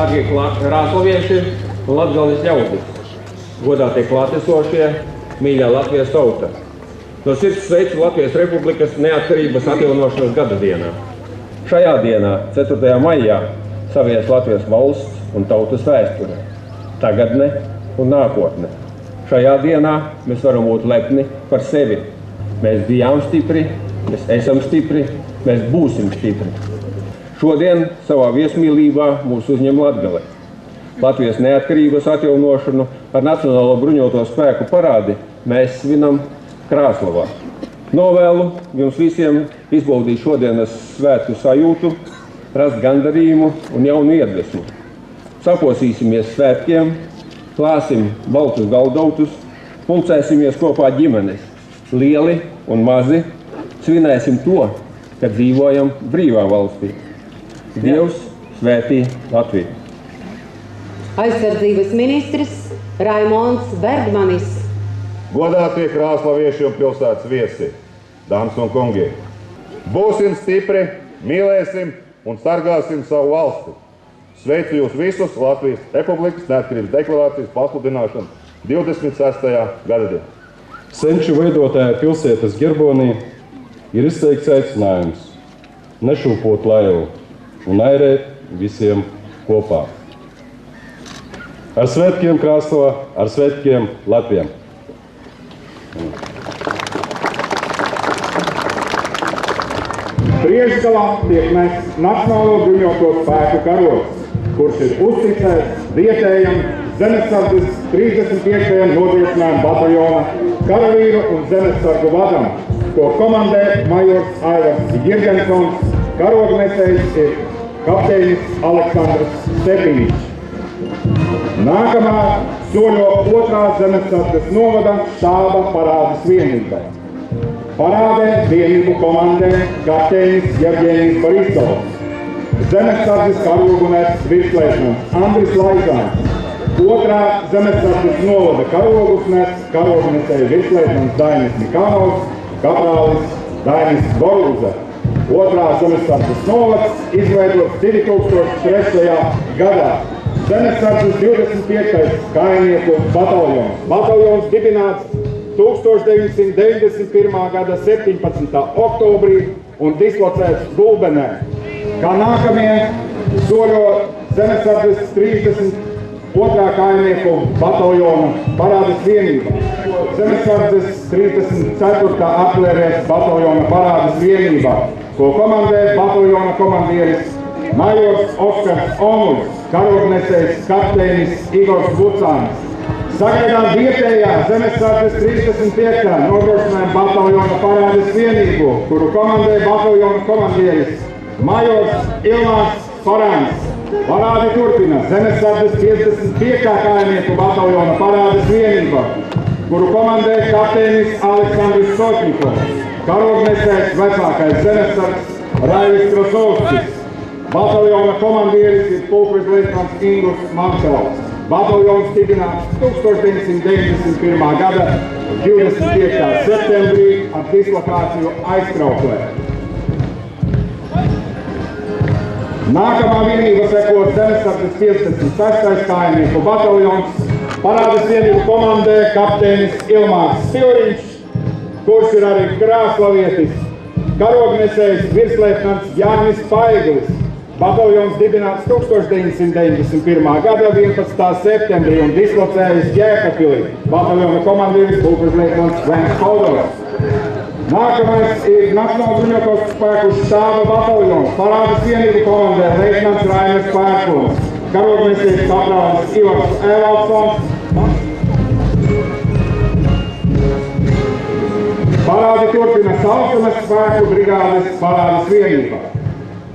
Darbie krāslavieši un Latgales ļaudis, godātie klātesošie, mīļā Latvijas tauta. No sirds sveicu Latvijas Republikas neatkarības atjaunošanas gada dienā. Šajā dienā, 4. maijā, savies Latvijas valsts un tautas vēsture, tagadne un nākotne. Šajā dienā mēs varam būt lepni par sevi. Mēs bijām stipri, mēs esam stipri, mēs būsim stipri. Šodien savā viesmīlībā mūs uzņem Latgale. Latvijas neatkarības atjaunošanu ar Nacionālo bruņoto spēku parādi mēs svinam Krāslavā. Novēlu jums visiem izbaudīt šodienas svētku sajūtu, rast gandarījumu un jaunu iedvesmu. Saposīsimies svētkiem, klāsim baltus galdautus, pulcēsimies kopā ģimenes, lieli un mazi, svinēsim to, ka dzīvojam brīvā valstī. Dievs svētī Latviju. Aizsardzības ministrs Raimonds Bergmanis. Godātie krāslavieši un pilsētas viesi, dāmas un kungi! Būsim stipri, mīlēsim un sargāsim savu valsti. Sveicu jūs visus Latvijas Republikas neatkarības deklarācijas pasludināšanas 26. gada dienā. Senču veidotāja pilsētas Gerbonī ir izteikts aicinājums nešūpot laivu un airēt visiem kopā. Ar svētkiem Krāslavā, ar svētkiem Latvijam! Priekšgalā tiek mests Nacionālo bruņoto spēku karogs, kurš ir uzticēts vietējam Zemesardzes 35. nodrošinājuma bataljona karavīru un zemesargu vadam, ko komandē majors Aivars Jirgensons, karognesējs ir kapteinis Aleksandrs Stepīņš. Nākamā soļo 2. Zemesardzes novada štāba parādes vienībai. Parādē vienību komandē kapteinis Jevģēnijs Borisovs, Zemesardzes karogu nes virsleitnants Andris Laizāns, 2. Zemesardzes novada karogus nes karognesēja virsleitnants Dainis Mikānovs, kaprālis Dainis Borlūze. 2. Zemesardzes novads izveidots 2003. gadā. Zemesardzes 25. kājnieku bataljons. Bataljons dibināts 1991. gada 17. oktobrī un dislocēts Gulbenē. Kā nākamie soļo Zemesardzes 32. kājnieku bataljona parādes vienība. Zemesardzes 34. artilērijas bataljona parādes vienība, ko komandē bataljona komandieris majors Oskars Omuļs, karognesējs kapteinis Igors Bucānis. Sagaidām vietējā Zemesardzes 35. nodrošinājuma bataljona parādes vienību, kuru komandē bataljona komandieris majors Ilmāns Farāns. Parādi turpina Zemesardzes 55. kājnieku bataljona parādes vienība, kuru komandē kapteinis Aleksandrs Sotņikovs, karognesējs vecākais Zemesardzes Raivis Krasovskis. Bataljona komandieris ir pulkvežleitnants Ingurs Mansels. Bataljons dibināts 1991. gada 25. septembrī ar dislokāciju Aizkrauklē. Nākamā vienība sekot Zemesardzes 56. kājnieku bataljons. Parādes vienību komandē kapteinis Ilmārs Spilriņš, kurš ir arī krāslavietis, karognesējs virsleitnants Jānis Paiglis. Bataljons dibināts 1991. gada 11. septembrī un dislocējis Jēkabpilī. Bataljona komandieris pulkvežleitnants Svens Koldors. Nākamais ir Nacionālo bruņoto spēku štāba bataljons. Parādes vienību komandē leitnants Raimers Pērkons. karognesējs kaprālis Ivars Evaldsons. Parādi turpina Sauszemes spēku brigādes parādes vienība.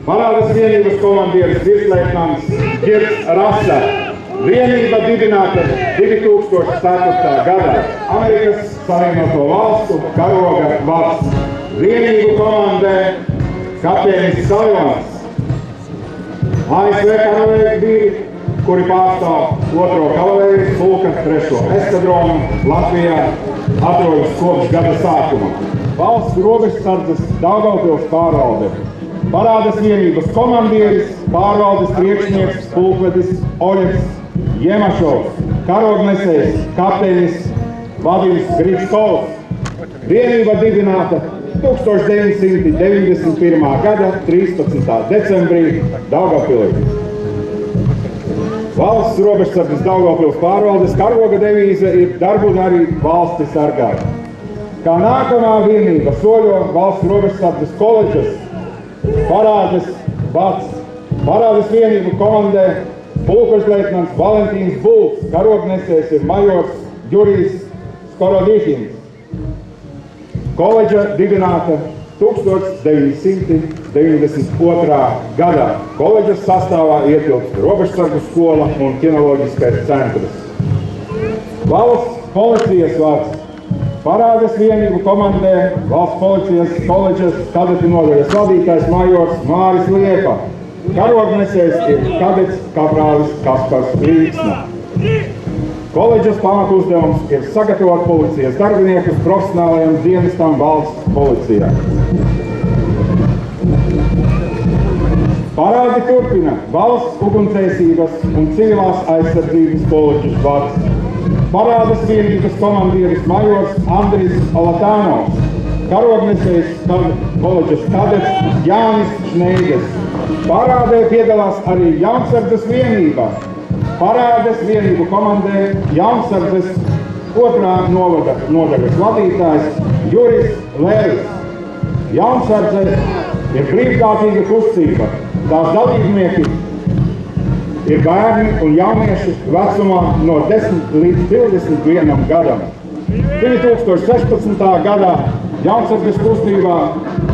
Parādes vienības komandieris virsleitnants Girts Rasa. Vienība dibināta 2004. gadā. Amerikas Savienoto Valstu karoga vads. Vienību komandē kapteinis Saljons. ASV karavīri, kuri pārstāv 2. kavalērijas pulka 3. eskadronu Latvijā, atrodas kopš gada sākuma. Valsts robežsardzes Daugavpils pārvalde. Parādes vienības komandieris, pārvaldes priekšnieks, pulkvedis Oļegs Jemašovs, karognesējs, kapteinis Vadims Gritskovs. Vienība dibināta 1991. gada 13. decembrī Daugavpilī. Valsts robežsardzes Daugavpils pārvaldes karoga devīze ir darbu darīt, valsti sargāt. Kā nākamā vienība soļo valsts robežsardzes koledžas parādes vads. Parādes vienību komandē pulkošleitnants Valentīns Bulls, karognesējs ir majors Jurijs Skorodīhins. Koledža dibināta 1992. gadā. Koledžas sastāvā ietilpst robežsargu skola un kinoloģiskais centrs. Valsts policijas vads. Parādes vienību komandē valsts policijas koledžas kadeti nodaļas vadītājs majors Māris Liepa. Karognesējs ir kadets kaprālis Kaspars Līksna. Koledžas pamatuzdevums ir sagatavot policijas darbiniekus profesionālajiem dienestam valsts policijā. Parādi turpina valsts ugunsdzēsības un civilās aizsardzības koledžas vads. Parādes vienības komandieris majors Andris Alatānovs. Karognesējs koledžas kadets Jānis Šneides. Parādē piedalās arī Jaunsardzes vienībā. Parādes vienību komandē Jaunsardzes 2. nodaļas vadītājs Juris Lēvis. Jaunsardze ir brīvprātīga kustība. Tās dalībnieki ir bērni un jaunieši vecumā no 10 līdz 21 gadam. 2016. gadā Jaunsardzes kustībā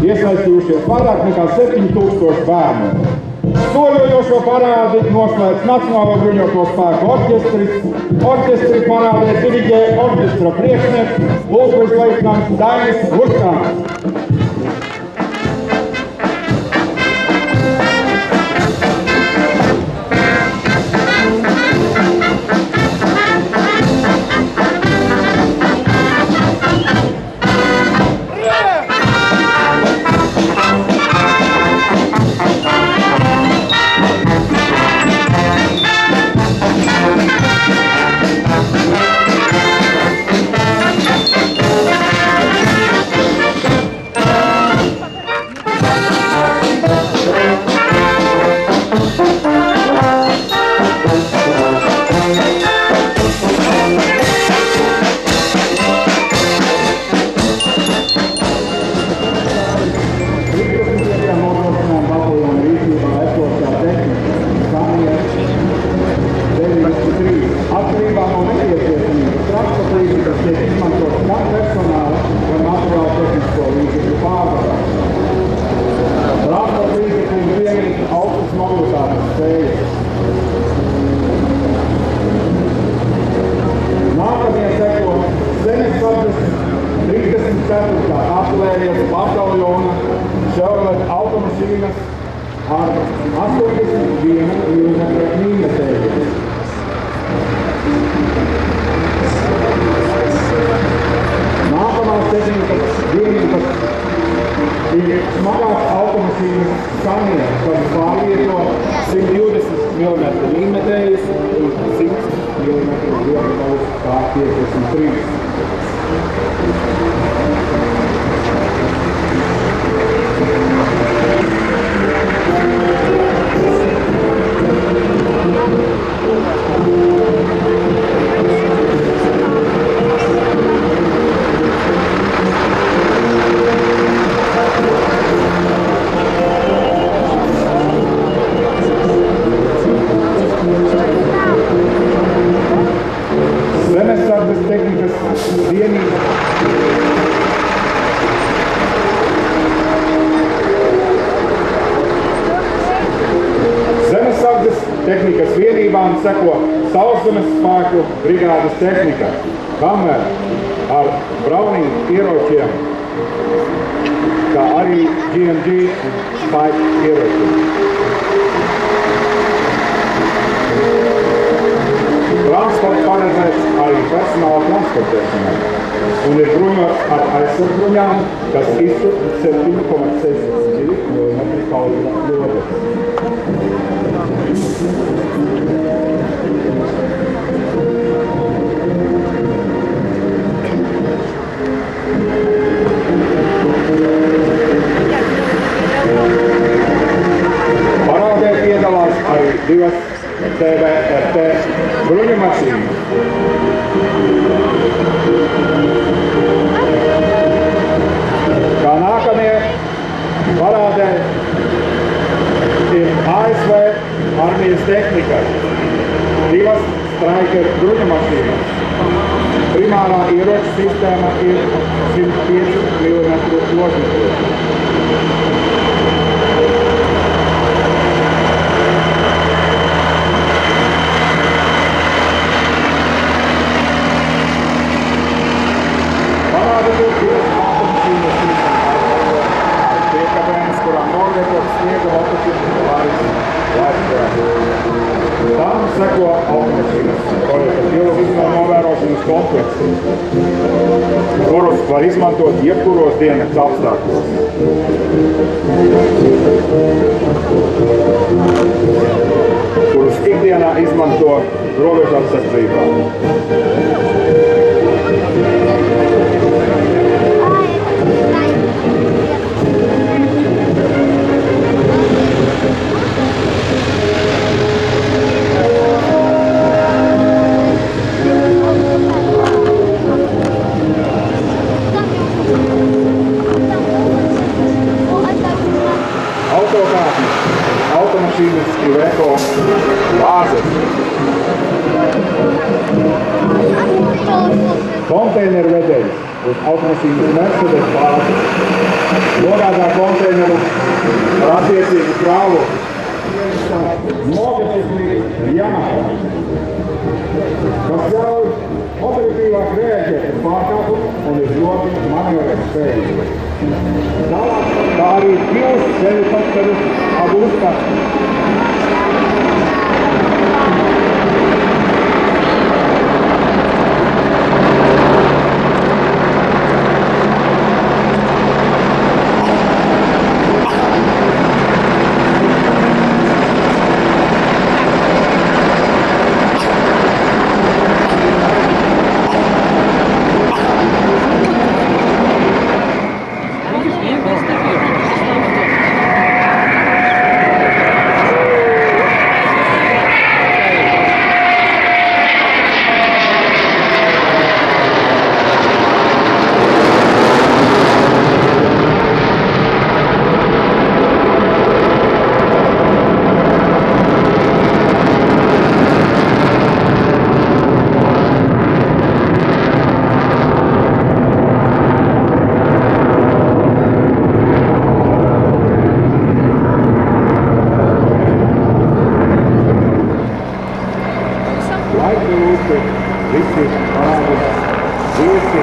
iesaistījušies vairāk nekā 7000 bērnu. Soļojošo parādi noslēdz Nacionālo bruņoto spēku orķestris. Orķestri parādē diriģē orķestra priekšnieks, pulkvežleitnants Dainis Luškāns. Artilērijas bataljona Chevrolet automašīnas ar 81 mm mīnetēļiem. Nākamās tehnikas vienības ir smagās automašīnas Scania, kas pārvieto 120 mm mīnetēļus un 100 mm vieglaus K53. tehnikas vienībām seko sauszemes spēku brigādes tehnika, kamēr ar Browning ieročiem, kā arī GMG spēku ieročiem. Transports paredzēts arī personāla transportēšanai un ir bruņots ar aizsargbruņām, kas iztur 7,62 mm kalibra lodes. Parādē piedalās arī divas CVRT bruņu mašīnas. Kā nākamie parādē ir ASV armijas tehnika, divas Stryker bruņu mašīnas. Primārā ieroču sistēma ir 105 mm ložmetros. Tam seko automašīnas projekta pilotīzmā novērošanas kompleksi, kurus var izmantot jebkuros dienas apstākļos. Kurus ikdienā izmanto robežu apsardzībā. Automašīnas Iveco bāzes. Konteineru vedējs uz automašīnas Mercedes bāzes nogādā konteineru ar attiecīgu krāvu. Nogatavs Yamaha, kas ļauj operatīvāk reaģēt uz pārkāpumu un ir ļoti manevrēt spējīgi. Tālāk kā arī divus helikopterus Agusta. Visi parādās, visi